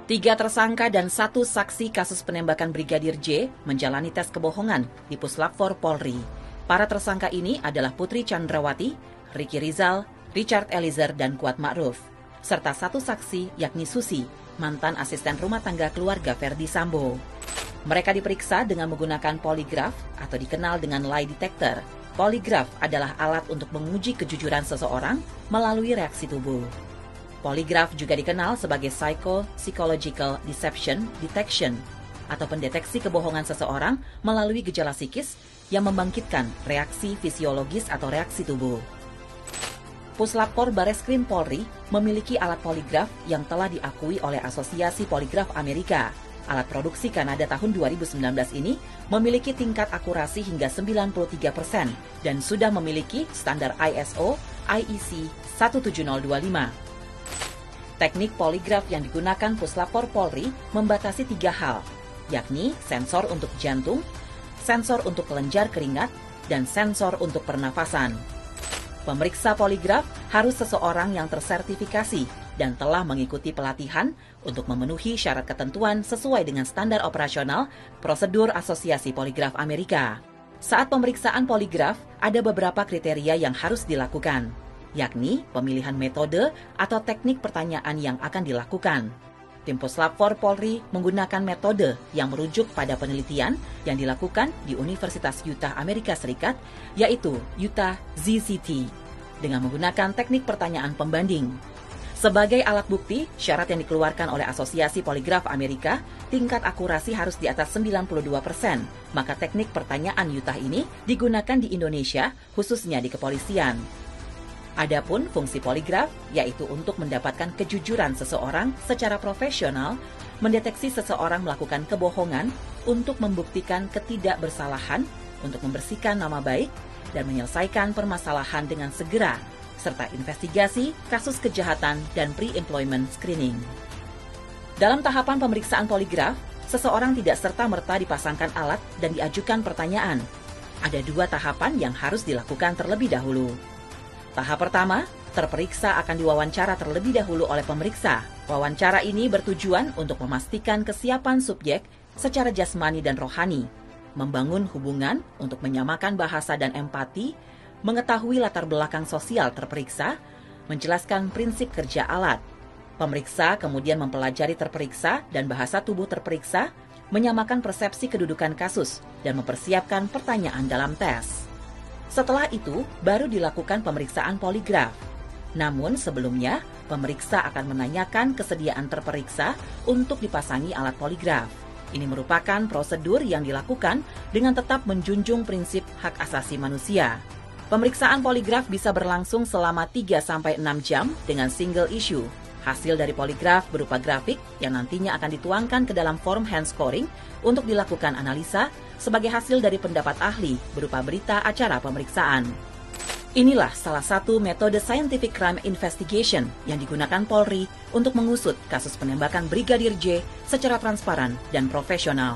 3 tersangka dan 1 saksi kasus penembakan Brigadir J menjalani tes kebohongan di Puslap 4 Polri. Para tersangka ini adalah Putri Chandrawati, Ricky Rizal, Richard Eliezer, dan Kuat Ma'ruf, serta 1 saksi yakni Susi, mantan asisten rumah tangga keluarga Ferdi Sambo. Mereka diperiksa dengan menggunakan poligraf atau dikenal dengan lie detector. Poligraf adalah alat untuk menguji kejujuran seseorang melalui reaksi tubuh. Poligraf juga dikenal sebagai psychological deception detection atau pendeteksi kebohongan seseorang melalui gejala psikis yang membangkitkan reaksi fisiologis atau reaksi tubuh. Puslapor Bareskrim Polri memiliki alat poligraf yang telah diakui oleh Asosiasi Poligraf Amerika. Alat produksi Kanada tahun 2019 ini memiliki tingkat akurasi hingga 93% dan sudah memiliki standar ISO IEC 17025. Teknik poligraf yang digunakan Puslapor Polri membatasi 3 hal, yakni sensor untuk jantung, sensor untuk kelenjar keringat, dan sensor untuk pernafasan. Pemeriksa poligraf harus seseorang yang tersertifikasi dan telah mengikuti pelatihan untuk memenuhi syarat ketentuan sesuai dengan standar operasional prosedur Asosiasi Poligraf Amerika. Saat pemeriksaan poligraf, ada beberapa kriteria yang harus dilakukan, yakni pemilihan metode atau teknik pertanyaan yang akan dilakukan. Tim Puslap 4 Polri menggunakan metode yang merujuk pada penelitian yang dilakukan di Universitas Utah, Amerika Serikat, yaitu Utah ZCT, dengan menggunakan teknik pertanyaan pembanding. Sebagai alat bukti, syarat yang dikeluarkan oleh Asosiasi Poligraf Amerika, tingkat akurasi harus di atas 92%. Maka teknik pertanyaan Utah ini digunakan di Indonesia, khususnya di kepolisian. Adapun fungsi poligraf, yaitu untuk mendapatkan kejujuran seseorang secara profesional, mendeteksi seseorang melakukan kebohongan untuk membuktikan ketidakbersalahan, untuk membersihkan nama baik, dan menyelesaikan permasalahan dengan segera, serta investigasi kasus kejahatan dan pre-employment screening. Dalam tahapan pemeriksaan poligraf, seseorang tidak serta-merta dipasangkan alat dan diajukan pertanyaan. Ada 2 tahapan yang harus dilakukan terlebih dahulu. Tahap pertama, terperiksa akan diwawancara terlebih dahulu oleh pemeriksa. Wawancara ini bertujuan untuk memastikan kesiapan subjek secara jasmani dan rohani, membangun hubungan untuk menyamakan bahasa dan empati, mengetahui latar belakang sosial terperiksa, menjelaskan prinsip kerja alat. Pemeriksa kemudian mempelajari terperiksa dan bahasa tubuh terperiksa, menyamakan persepsi kedudukan kasus, dan mempersiapkan pertanyaan dalam tes. Setelah itu, baru dilakukan pemeriksaan poligraf. Namun sebelumnya, pemeriksa akan menanyakan kesediaan terperiksa untuk dipasangi alat poligraf. Ini merupakan prosedur yang dilakukan dengan tetap menjunjung prinsip hak asasi manusia. Pemeriksaan poligraf bisa berlangsung selama 3-6 jam dengan single issue. Hasil dari poligraf berupa grafik yang nantinya akan dituangkan ke dalam form hand scoring untuk dilakukan analisa sebagai hasil dari pendapat ahli berupa berita acara pemeriksaan. Inilah salah satu metode scientific crime investigation yang digunakan Polri untuk mengusut kasus penembakan Brigadir J secara transparan dan profesional.